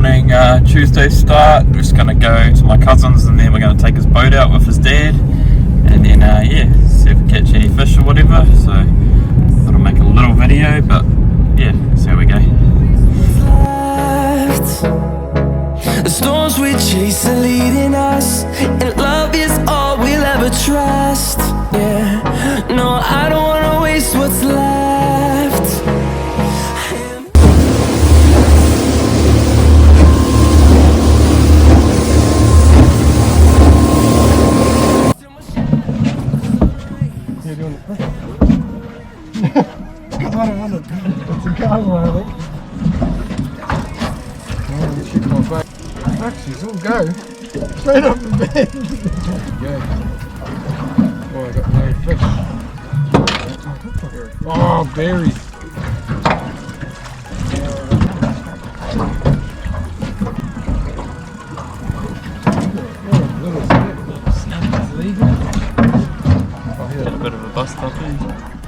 morning Tuesday start. We're just going to go to my cousin's and then we're going to take his boat out with his dad and then yeah, see if we catch any fish or whatever. So thought I'd make a little video, but yeah, see how we go. The storms we chase are leading us, and love is all we'll ever trust. Yeah, no, I don't wanna waste what's left. You're doing it first. Because I don't want to. It's a camera, I think. Oh, shoot my back. Actually, it's all go. Straight up the bed. Yeah. Oh, I got no fish. Oh, berries. Got a bit of a bust up here.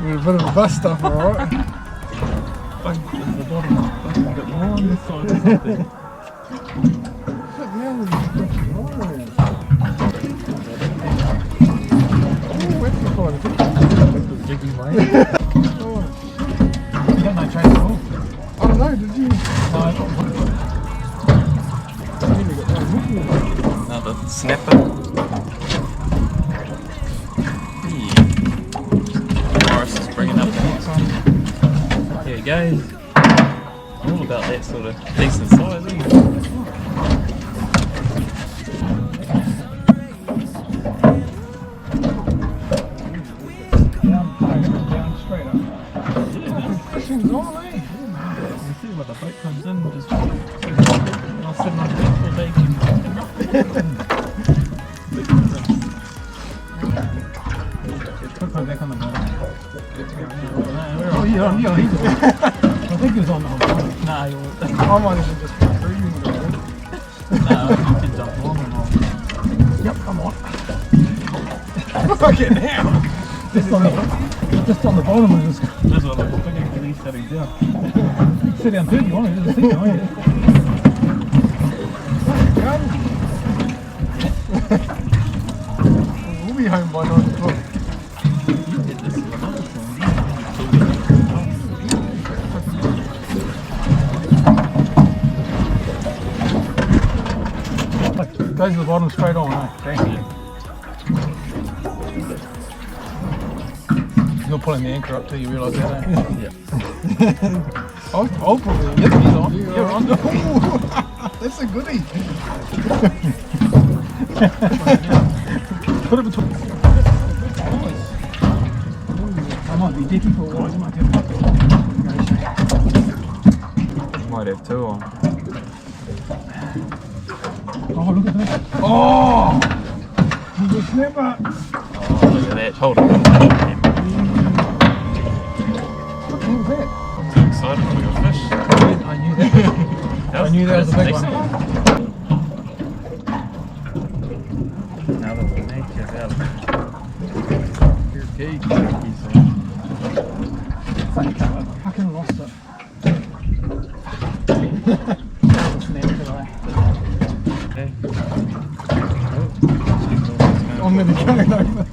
We're a bit of a bus stop, alright. The bottom is a bit more on this side or something. You got no train at all? I don't know, did you? Another snapper. Morris is bringing up the next one. Here we go. All about that sort of decent size, isn't it? Down straight up. Fishing's on, eh? You see when the boat comes in, just I'll sit on the beach all day. Put my back on the bottom. Oh, yeah, he's on. I think he was on the whole time. Nah, you're... I might have just breathing a bit. Nah, you can jump on and on. Yep, I'm on. Fucking hell! Just on the bottom and just That's what I'm thinking, at least sitting down. sit down too if you want to, just sit down, yeah. We'll be home by 9 o'clock. Goes to the bottom straight on, eh? Thank you. You're pulling the anchor up till you realise that, eh? Yeah. I'll probably. Yep, he's on. You're on. Ooh, that's a goodie. Put it between. I might be dicky for a while. You might get Might have two on. Oh, look at that. Oh! He's a snapper. Oh, look at that. Hold on. What the hell was that? Too excited for your fish. I knew that. I knew that was a big one. Now that the nature's out. Here, geek. I fucking lost it. Okay. I'm nearly going over.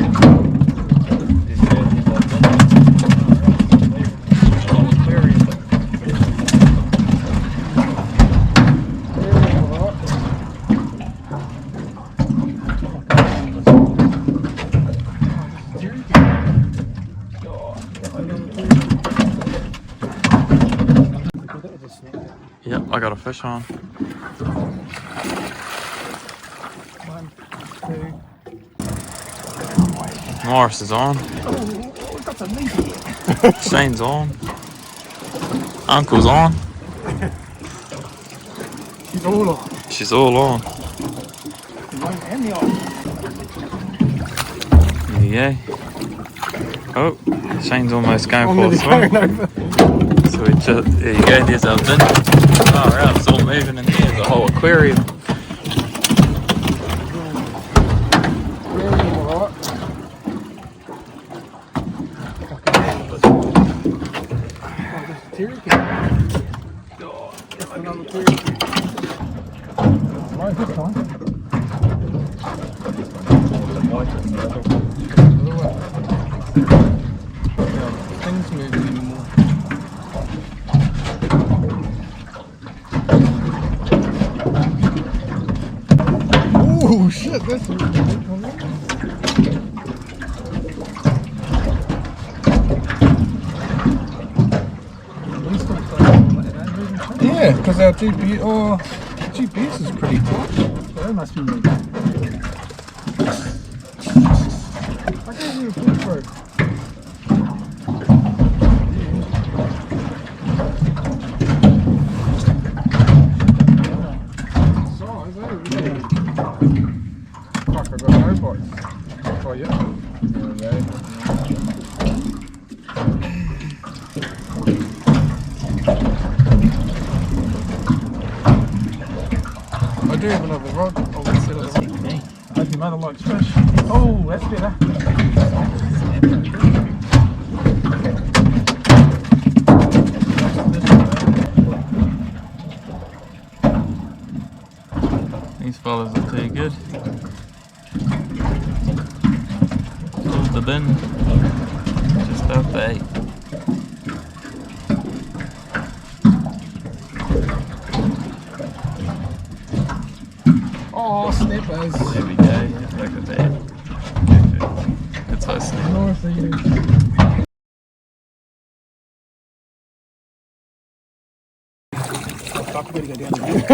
Yep, I got a fish on. 1, 2. Morris is on. Oh, got some meat here. Shane's on. Uncle's on. She's all on. She's all on. And the off. There you go. Oh, Shane's almost going I'm for a nearly swim. going over. So we just, there you go, there's our bin. Oh, right, it's all moving in here. There's a whole aquarium. Alright, this time. Things moving anymore. Oh shit, that's really big one. Yeah, because our GPS is pretty tight. So that must be me. I gave you a flip for it. Size, really? Fuck, I got no bites. Oh, yeah. I do have another rod. I hope your mother likes fish. Oh, that's better. These fellas are too good. Filled the bin. Just after 8. Oh, snippers. There we go. Look at that. Perfect. That's how snip. Nice of you. Fuck, we gotta go down there.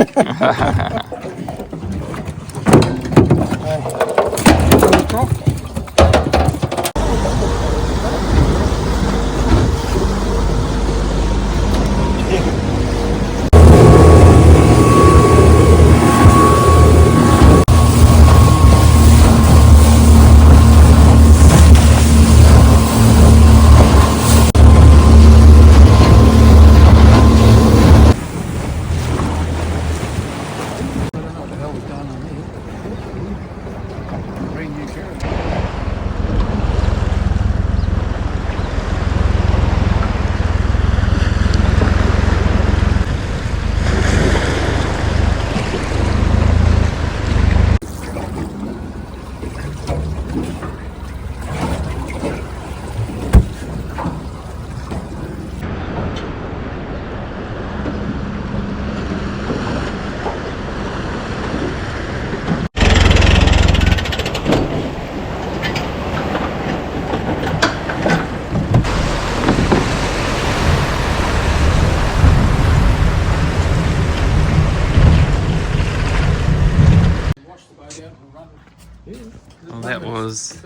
Well, that was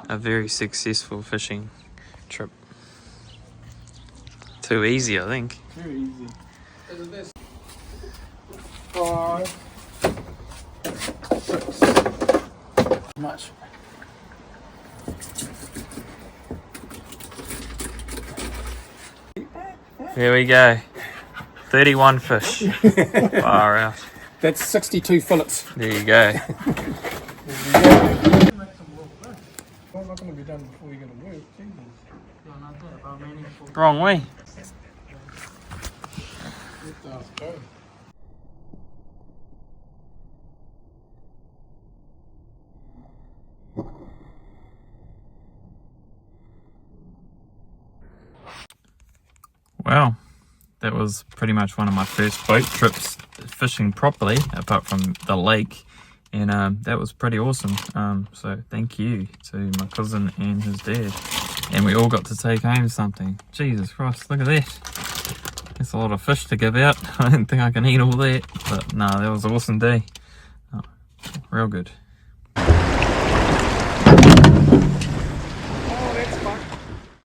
a very successful fishing trip. Too easy, I think. Very easy. 5, 6. Much. There we go. 31 fish. Far out. That's 62 fillets. There you go. Well, not going to be done before you're going to work, Jesus. Wrong way. Let's go. Well, that was pretty much one of my first boat trips fishing properly, apart from the lake. And that was pretty awesome. So thank you to my cousin and his dad. And we all got to take home something. Jesus Christ, look at that. That's a lot of fish to give out. I didn't think I can eat all that. But no, that was an awesome day. Oh, real good.